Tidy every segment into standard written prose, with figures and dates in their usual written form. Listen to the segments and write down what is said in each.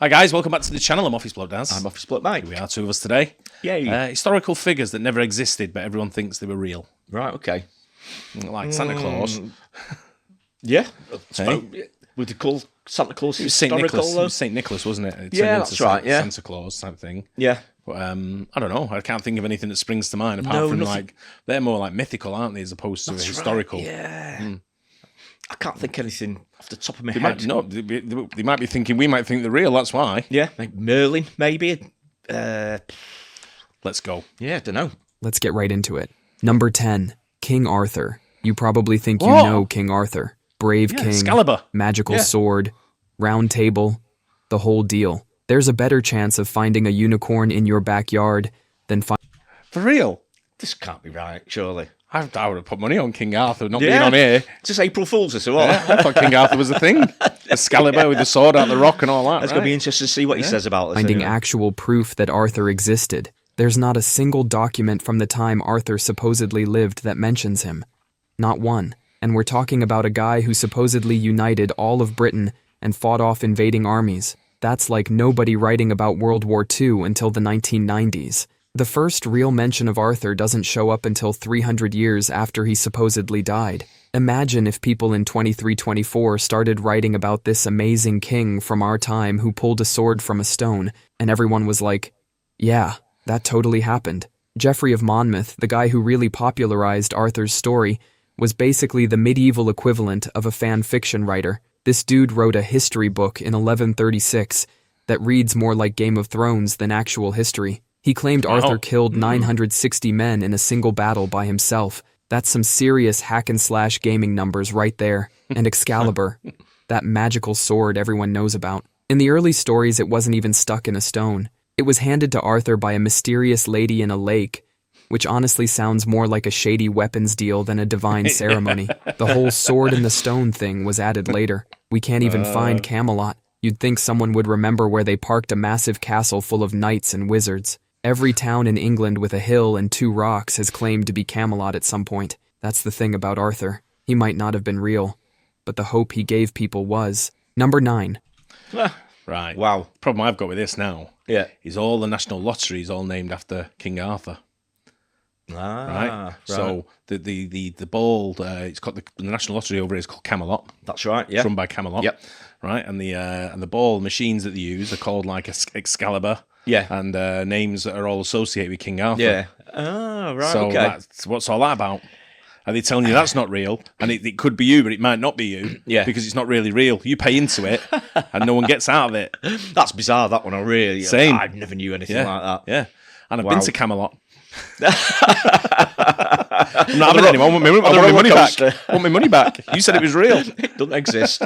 Hi guys, welcome back to the channel. I'm Office Bloke Daz. I'm Office Bloke Mike. Here we are, two of us today. Yay. Historical figures that never existed, but everyone thinks they were real. Right, okay. Like Santa Claus. Yeah. Hey? Would you call Santa Claus It was St. historical, Nicholas. though? It was St. Nicholas, wasn't it? It turned Yeah, into that's right, yeah. Santa Claus type thing. Yeah. But I don't know. I can't think of anything that springs to mind apart from nothing. like they're more like mythical, aren't they, as opposed to historical. Right, yeah. I can't think anything off the top of my They head. they might be thinking we might think they're real. That's why. Yeah, like Merlin, maybe. Let's go. Yeah, I don't know. Let's get right into it. Number 10, King Arthur. You probably think you Whoa. know King Arthur. Brave king, Excalibur. magical sword, round table, the whole deal. There's a better chance of finding a unicorn in your backyard than For real. This can't be right, surely. I would have put money on King Arthur not being on here. It's just April Fool's or so what? Yeah, I thought King Arthur was a thing. Excalibur with the sword out the rock and all that. It's going to be interesting to see what he says about this. finding anyway. actual proof that Arthur existed. There's not a single document from the time Arthur supposedly lived that mentions him. Not one. And we're talking about a guy who supposedly united all of Britain and fought off invading armies. That's like nobody writing about World War II until the 1990s. The first real mention of Arthur doesn't show up until 300 years after he supposedly died. Imagine if people in 2324 started writing about this amazing king from our time who pulled a sword from a stone, and everyone was like, yeah, that totally happened. Geoffrey of Monmouth, the guy who really popularized Arthur's story, was basically the medieval equivalent of a fan fiction writer. This dude wrote a history book in 1136 that reads more like Game of Thrones than actual history. He claimed Arthur killed 960 men in a single battle by himself. That's some serious hack-and-slash gaming numbers right there. And Excalibur, that magical sword everyone knows about. In the early stories, it wasn't even stuck in a stone. It was handed to Arthur by a mysterious lady in a lake, which honestly sounds more like a shady weapons deal than a divine ceremony. The whole sword in the stone thing was added later. We can't even find Camelot. You'd think someone would remember where they parked a massive castle full of knights and wizards. Every town in England with a hill and 2 rocks has claimed to be Camelot at some point. That's the thing about Arthur. He might not have been real, but the hope he gave people was. Number 9. Right. Wow. Problem I've got with this now is all the national lotteries all named after King Arthur. Right. So the ball, it's got the national lottery over here is called Camelot. That's right, yeah. It's run by Camelot. Yep. Right. And the ball machines that they use are called like Excalibur. Yeah. And names that are all associated with King Arthur. Yeah. Oh, right, So okay. what's all that about? Are they telling you that's not real? And it could be you, but it might not be you. Yeah. Because it's not really real. You pay into it, and no one gets out of it. That's bizarre, that one. Same. I never knew anything Yeah. like that. Yeah. And I've Wow. been to Camelot. I'm not having it anymore. I want my money back. coaster. I want my money back. You said it was real. It doesn't exist.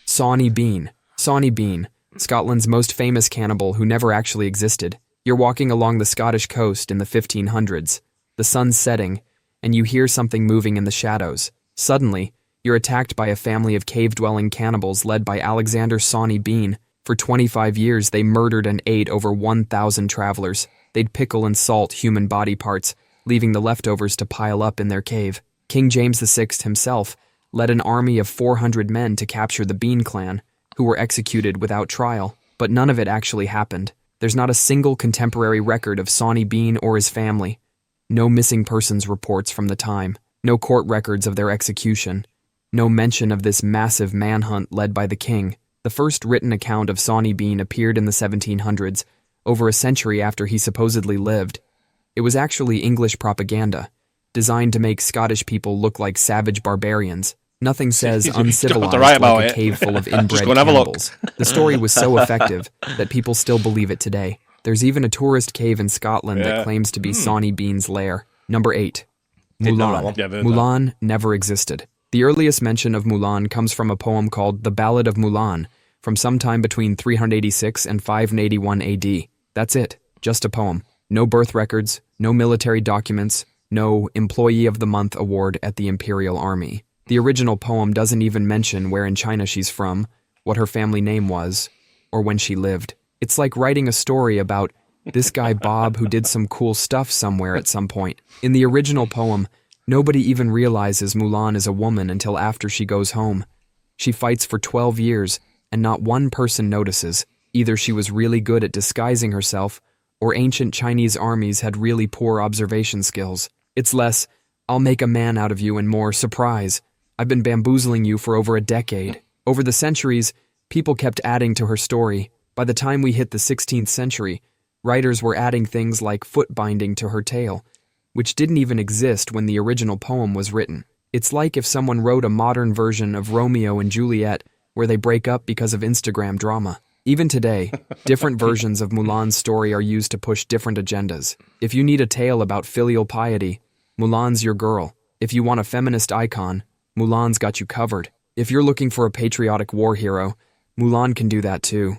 Sonny Bean. Sonny Bean, Scotland's most famous cannibal who never actually existed. You're walking along the Scottish coast in the 1500s. The sun's setting, and you hear something moving in the shadows. Suddenly, you're attacked by a family of cave-dwelling cannibals led by Alexander Sonny Bean. For 25 years, they murdered and ate over 1,000 travelers. They'd pickle and salt human body parts, leaving the leftovers to pile up in their cave. King James VI himself led an army of 400 men to capture the Bean clan, who were executed without trial, but none of it actually happened. There's not a single contemporary record of Sonny Bean or his family. No missing persons reports from the time. No court records of their execution. No mention of this massive manhunt led by the king. The first written account of Sonny Bean appeared in the 1700s, over a century after he supposedly lived. It was actually English propaganda, designed to make Scottish people look like savage barbarians. Nothing says uncivilized write about like a it. cave full of inbred go and have a look. cannibals. The story was so effective that people still believe it today. There's even a tourist cave in Scotland that claims to be Sonny Bean's lair. Number 8. Didn't know that Mulan. one. Yeah, I've heard Mulan never existed. The earliest mention of Mulan comes from a poem called The Ballad of Mulan, from sometime between 386 and 581 AD. That's it, just a poem. No birth records, no military documents, no Employee of the Month award at the Imperial Army. The original poem doesn't even mention where in China she's from, what her family name was, or when she lived. It's like writing a story about this guy Bob who did some cool stuff somewhere at some point. In the original poem, nobody even realizes Mulan is a woman until after she goes home. She fights for 12 years, and not one person notices. Either she was really good at disguising herself, or ancient Chinese armies had really poor observation skills. It's less, I'll make a man out of you, and more, surprise. I've been bamboozling you for over a decade. Over the centuries, people kept adding to her story. By the time we hit the 16th century, writers were adding things like foot binding to her tale, which didn't even exist when the original poem was written. It's like if someone wrote a modern version of Romeo and Juliet where they break up because of Instagram drama. Even today, different versions of Mulan's story are used to push different agendas. If you need a tale about filial piety, Mulan's your girl. If you want a feminist icon, Mulan's got you covered. If you're looking for a patriotic war hero, Mulan can do that too.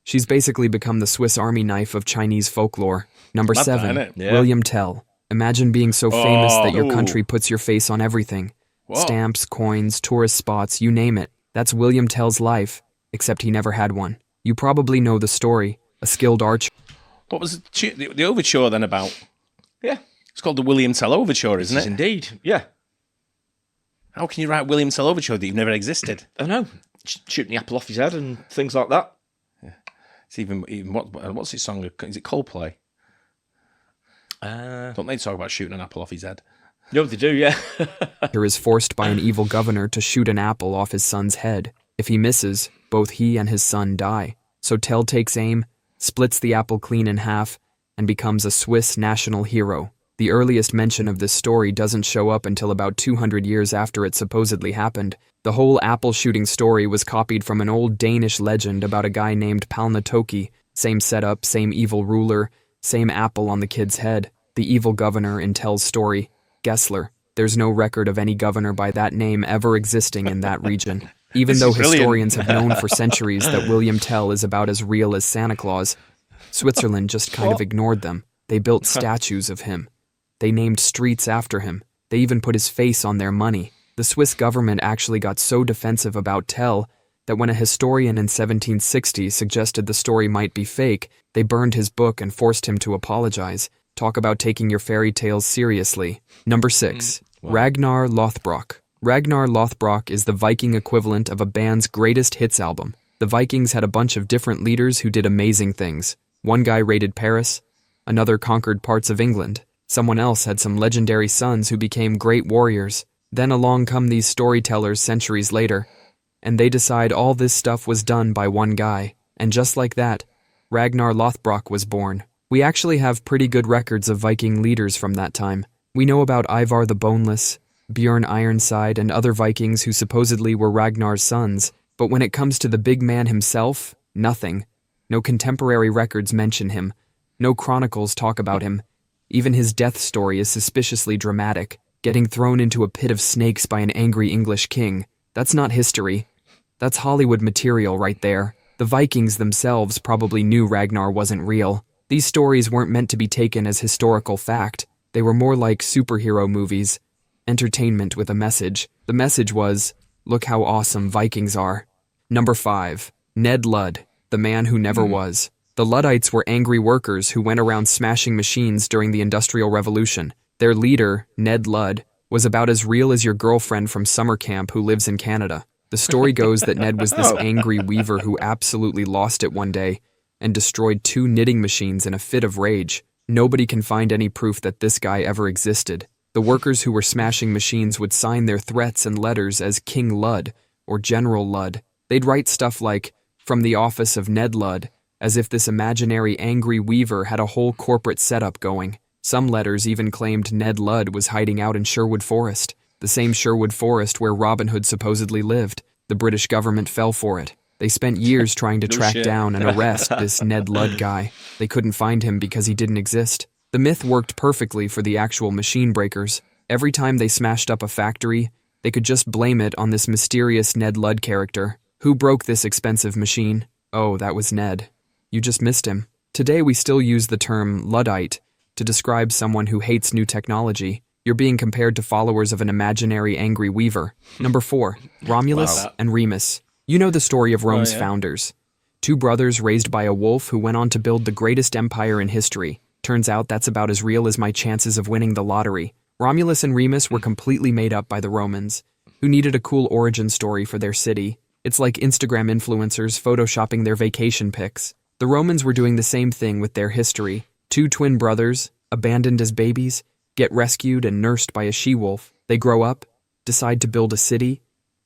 She's basically become the Swiss Army knife of Chinese folklore. Number 7, William Tell. Imagine being so famous that your country puts your face on everything. Stamps, coins, tourist spots, you name it. That's William Tell's life, except he never had one. You probably know the story. A skilled archer. What was the overture then about? Yeah. It's called the William Tell Overture, isn't it? Indeed, yeah. How can you write William Tell Overture that you've never existed? I know. Shooting the apple off his head and things like that. Yeah. It's even what's his song? Is it Coldplay? Don't they talk about shooting an apple off his head? No, they do, yeah. Is forced by an evil governor to shoot an apple off his son's head. If he misses, both he and his son die. So Tell takes aim, splits the apple clean in half, and becomes a Swiss national hero. The earliest mention of this story doesn't show up until about 200 years after it supposedly happened. The whole apple shooting story was copied from an old Danish legend about a guy named Palnatoke. Same setup, same evil ruler, same apple on the kid's head. The evil governor in Tell's story, Gessler. There's no record of any governor by that name ever existing in that region. Even though historians have known for centuries that William Tell is about as real as Santa Claus, Switzerland just kind of ignored them. They built statues of him. They named streets after him. They even put his face on their money. The Swiss government actually got so defensive about Tell that when a historian in 1760 suggested the story might be fake, they burned his book and forced him to apologize. Talk about taking your fairy tales seriously. Number 6, Ragnar Lothbrok. Ragnar Lothbrok is the Viking equivalent of a band's greatest hits album. The Vikings had a bunch of different leaders who did amazing things. One guy raided Paris, another conquered parts of England. Someone else had some legendary sons who became great warriors. Then along come these storytellers centuries later, and they decide all this stuff was done by one guy. And just like that, Ragnar Lothbrok was born. We actually have pretty good records of Viking leaders from that time. We know about Ivar the Boneless, Bjorn Ironside, and other Vikings who supposedly were Ragnar's sons. But when it comes to the big man himself, nothing. No contemporary records mention him. No chronicles talk about him. Even his death story is suspiciously dramatic, getting thrown into a pit of snakes by an angry English king. That's not history. That's Hollywood material right there. The Vikings themselves probably knew Ragnar wasn't real. These stories weren't meant to be taken as historical fact. They were more like superhero movies. Entertainment with a message. The message was, look how awesome Vikings are. Number 5, Ned Ludd, the man who never was. The Luddites were angry workers who went around smashing machines during the Industrial Revolution. Their leader, Ned Ludd, was about as real as your girlfriend from summer camp who lives in Canada. The story goes that Ned was this angry weaver who absolutely lost it one day and destroyed 2 knitting machines in a fit of rage. Nobody can find any proof that this guy ever existed. The workers who were smashing machines would sign their threats and letters as King Ludd or General Ludd. They'd write stuff like, from the office of Ned Ludd, as if this imaginary angry weaver had a whole corporate setup going. Some letters even claimed Ned Ludd was hiding out in Sherwood Forest, the same Sherwood Forest where Robin Hood supposedly lived. The British government fell for it. They spent years trying to track down and arrest this Ned Ludd guy. They couldn't find him because he didn't exist. The myth worked perfectly for the actual machine breakers. Every time they smashed up a factory, they could just blame it on this mysterious Ned Ludd character. Who broke this expensive machine? Oh, that was Ned. You just missed him. Today we still use the term Luddite to describe someone who hates new technology. You're being compared to followers of an imaginary angry weaver. Number 4, Romulus and Remus. You know the story of Rome's founders. 2 brothers raised by a wolf who went on to build the greatest empire in history. Turns out that's about as real as my chances of winning the lottery. Romulus and Remus were completely made up by the Romans, who needed a cool origin story for their city. It's like Instagram influencers photoshopping their vacation pics. The Romans were doing the same thing with their history. 2 twin brothers, abandoned as babies, get rescued and nursed by a she-wolf. They grow up, decide to build a city,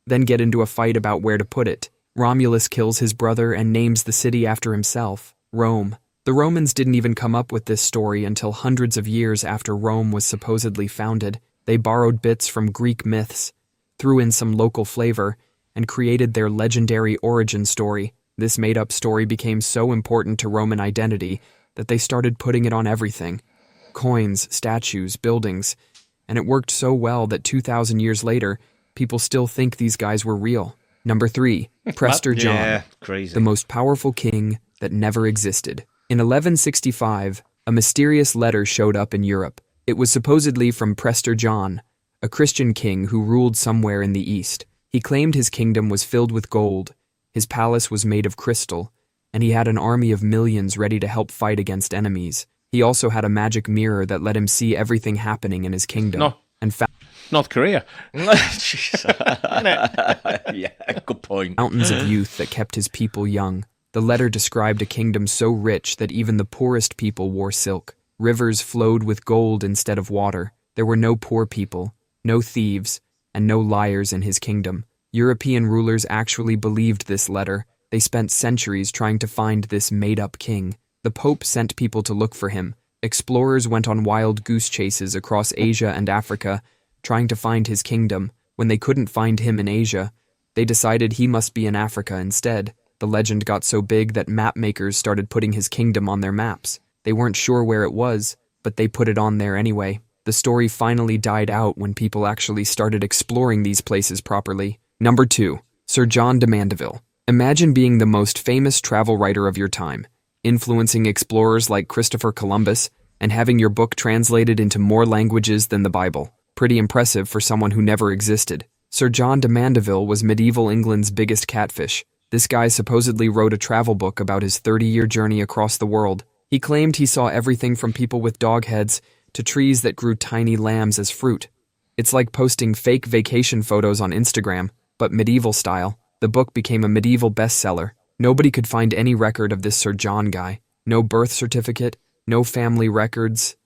then get into a fight about where to put it. Romulus kills his brother and names the city after himself, Rome. The Romans didn't even come up with this story until hundreds of years after Rome was supposedly founded. They borrowed bits from Greek myths, threw in some local flavor, and created their legendary origin story. This made-up story became so important to Roman identity that they started putting it on everything. Coins, statues, buildings. And it worked so well that 2,000 years later, people still think these guys were real. Number 3, Prester John, Yeah, crazy. the most powerful king that never existed. In 1165, a mysterious letter showed up in Europe. It was supposedly from Prester John, a Christian king who ruled somewhere in the east. He claimed his kingdom was filled with gold, his palace was made of crystal, and he had an army of millions ready to help fight against enemies. He also had a magic mirror that let him see everything happening in his kingdom. No. And North Korea. Yeah, good point. fountains of youth that kept his people young. The letter described a kingdom so rich that even the poorest people wore silk. Rivers flowed with gold instead of water. There were no poor people, no thieves, and no liars in his kingdom. European rulers actually believed this letter. They spent centuries trying to find this made-up king. The Pope sent people to look for him. Explorers went on wild goose chases across Asia and Africa, trying to find his kingdom. When they couldn't find him in Asia, they decided he must be in Africa instead. The legend got so big that map makers started putting his kingdom on their maps. They weren't sure where it was, but they put it on there anyway. The story finally died out when people actually started exploring these places properly. Number 2, Sir John de Mandeville. Imagine being the most famous travel writer of your time, influencing explorers like Christopher Columbus, and having your book translated into more languages than the Bible. Pretty impressive for someone who never existed. Sir John de Mandeville was medieval England's biggest catfish. This guy supposedly wrote a travel book about his 30-year journey across the world. He claimed he saw everything from people with dog heads to trees that grew tiny lambs as fruit. It's like posting fake vacation photos on Instagram, but medieval style. The book became a medieval bestseller. Nobody could find any record of this Sir John guy. No birth certificate, no family records,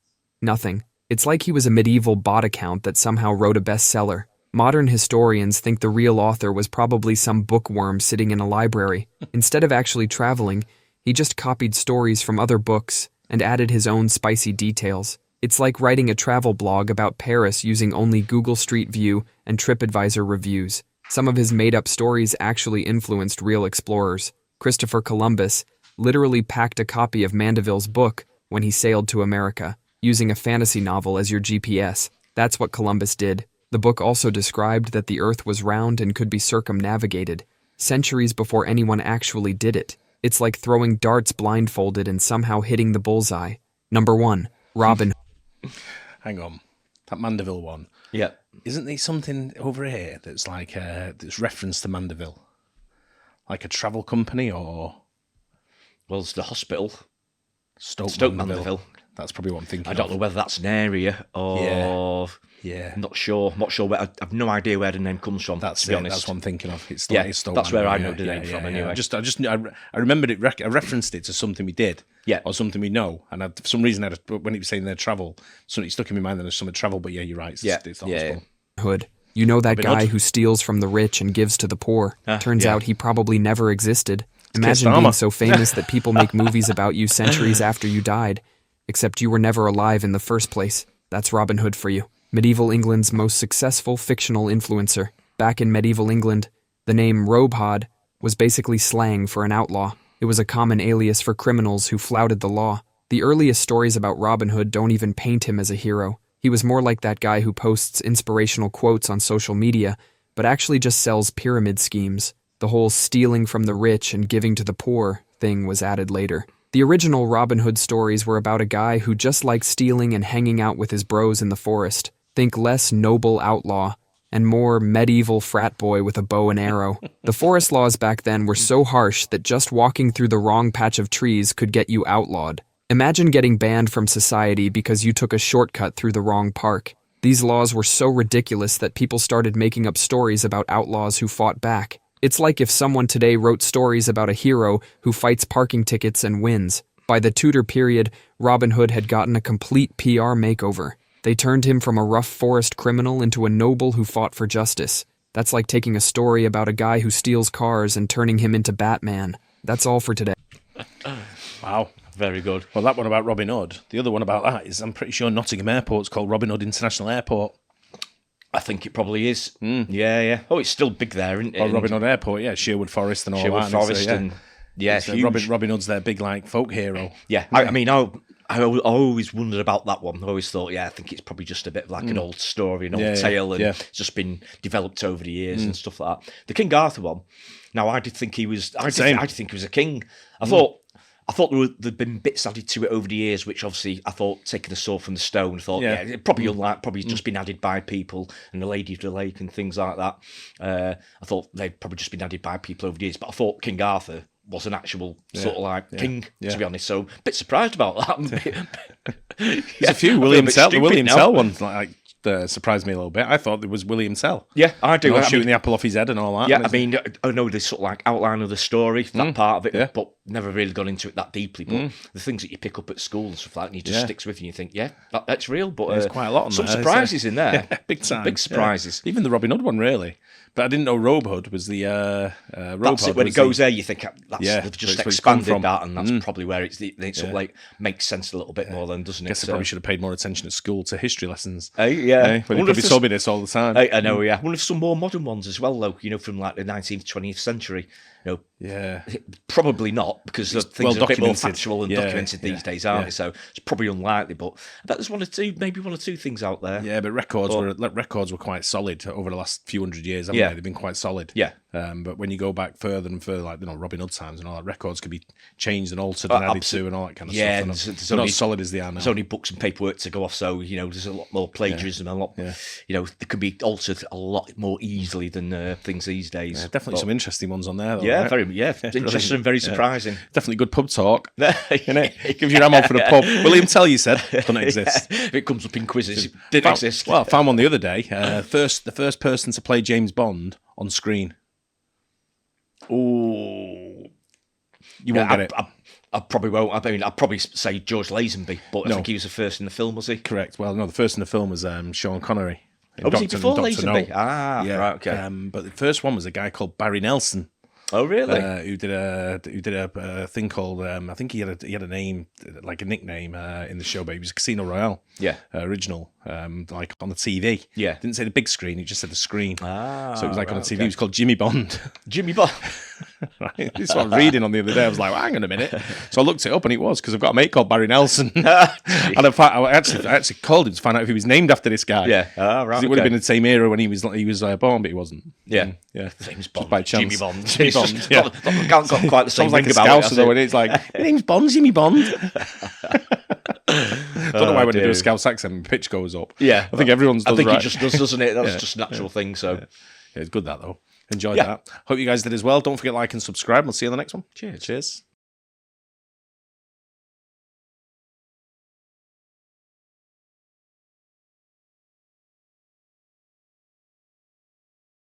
nothing. It's like he was a medieval bot account that somehow wrote a bestseller. Modern historians think the real author was probably some bookworm sitting in a library. Instead of actually traveling, he just copied stories from other books and added his own spicy details. It's like writing a travel blog about Paris using only Google Street View and TripAdvisor reviews. Some of his made-up stories actually influenced real explorers. Christopher Columbus literally packed a copy of Mandeville's book when he sailed to America, using a fantasy novel as your GPS. That's what Columbus did. The book also described that the Earth was round and could be circumnavigated, centuries before anyone actually did it. It's like throwing darts blindfolded and somehow hitting the bullseye. Number 1, Robin. Hang on. That Mandeville one. Yeah. Isn't there something over here that's like that's reference to Mandeville? Like a travel company or Well, it's the hospital. Stoke Mandeville. That's probably what I'm thinking I don't know whether that's an area or... Yeah. I'm not sure. Where, I've no idea where the name comes from, That's to be it. honest. That's what I'm thinking of. It's Yeah, like Stoke that's where I Mandeville, know the name from anyway. I remembered it. I referenced it to something we did. Yeah. Or something we know. And for some reason, when he was saying their travel, something stuck in my mind that there's some travel. But yeah, you're right. It's the hospital. Hood. You know that Robin guy Hood? who steals from the rich and gives to the poor. Turns yeah. out he probably never existed. Imagine Starmer. being so famous that people make movies about you centuries after you died, except you were never alive in the first place. That's Robin Hood for you. Medieval England's most successful fictional influencer. Back in medieval England, the name Robhod was basically slang for an outlaw. It was a common alias for criminals who flouted the law. The earliest stories about Robin Hood don't even paint him as a hero. He was more like that guy who posts inspirational quotes on social media, but actually just sells pyramid schemes. The whole stealing from the rich and giving to the poor thing was added later. The original Robin Hood stories were about a guy who just liked stealing and hanging out with his bros in the forest. Think less noble outlaw and more medieval frat boy with a bow and arrow. The forest laws back then were so harsh that just walking through the wrong patch of trees could get you outlawed. Imagine getting banned from society because you took a shortcut through the wrong park. These laws were so ridiculous that people started making up stories about outlaws who fought back. It's like if someone today wrote stories about a hero who fights parking tickets and wins. By the Tudor period, Robin Hood had gotten a complete PR makeover. They turned him from a rough forest criminal into a noble who fought for justice. That's like taking a story about a guy who steals cars and turning him into Batman. That's all for today. Wow. Very good. Well, that one about Robin Hood. The other one about that is I'm pretty sure Nottingham Airport's called Robin Hood International Airport. I think it probably is. Yeah. Oh, it's still big there, isn't it? Or Robin Hood Airport, yeah, Sherwood Forest and all Sherwood that. Forest and it's huge. Robin Hood's their big like folk hero. Yeah, I mean, I always wondered about that one. I always thought, I think it's probably just a bit of like an old story, an old tale, and it's just been developed over the years and stuff like that. The King Arthur one. Now, I did think he was. I did think he was a king. I thought there'd been bits added to it over the years, which obviously I thought taking the sword from the stone. I thought, it probably just been added by people and the Lady of the Lake and things like that. I thought they'd probably just been added by people over the years, but I thought King Arthur was an actual sort of like king, to be honest. So a bit surprised about that. There's a few William Tell ones like surprised me a little bit. I thought it was William Tell. Yeah, I do. Shooting the apple off his head and all that. Yeah, I mean, I know the sort of like outline of the story, that part of it, but never really gone into it that deeply. But the things that you pick up at school and stuff like that, and you just sticks with you, and you think, that's real. But there's quite a lot on some there. surprises in there. Yeah, big time. Big surprises. Yeah. Even the Robin Hood one, really. But I didn't know Robe Hood was the that's it. When it goes there, you think they've just expanded that, and that's probably where it sort of like makes sense a little bit more, then, doesn't it? I guess I probably should have paid more attention at school to history lessons. But he probably told me this all the time. I know. I wonder if some more modern ones as well, though. From like the 19th, 20th century. Probably not, because things are a bit more factual and documented these days, aren't they? So it's probably unlikely. But I bet there's maybe one or two things out there. Yeah, but records were quite solid over the last few hundred years, haven't they? They've been quite solid. Yeah. But when you go back further and further, like Robin Hood times and all that, records could be changed and altered and added to and all that kind of stuff. They're not as solid as they are now. There's only books and paperwork to go off, so there's a lot more plagiarism, a lot. They could be altered a lot more easily than things these days. Definitely some interesting ones on there, though. Yeah, right? Interesting and very surprising. Definitely good pub talk. It gives you ammo for the pub. William Tell, you said, doesn't exist. If it comes up in quizzes, it didn't exist. Well, I found one the other day. The first person to play James Bond on screen. Oh, you won't get it. I probably won't. I mean, I'd probably say George Lazenby, but I think he was the first in the film, was he? Correct. Well, no, the first in the film was Sean Connery. Was he before Lazenby? Right, okay. But the first one was a guy called Barry Nelson. Oh, really? Who did a thing called I think he had a name, like a nickname in the show, but he was Casino Royale. Yeah, original, like on the TV. Yeah, didn't say the big screen; he just said the screen. So it was like on the TV. Okay. He was called Jimmy Bond. Jimmy Bond. Right? This is what I was reading on the other day. I was like, well, hang on a minute. So I looked it up, and it was because I've got a mate called Barry Nelson, and I actually called him to find out if he was named after this guy. Yeah, right. It would have been the same era when he was born, but he wasn't. Yeah. James Bond. By chance. Jimmy Bond. Yeah. Got quite the same thing like about it. Though, and it's like, my name's Bond, Jimmy Bond. Don't know why when they do a Scouse accent, the pitch goes up. Yeah, I think everyone's does. I think right. it just does, doesn't it? That's just a natural thing. So, yeah, it's good that though. Enjoyed that. Hope you guys did as well. Don't forget to like and subscribe. We'll see you on the next one. Cheers. Cheers.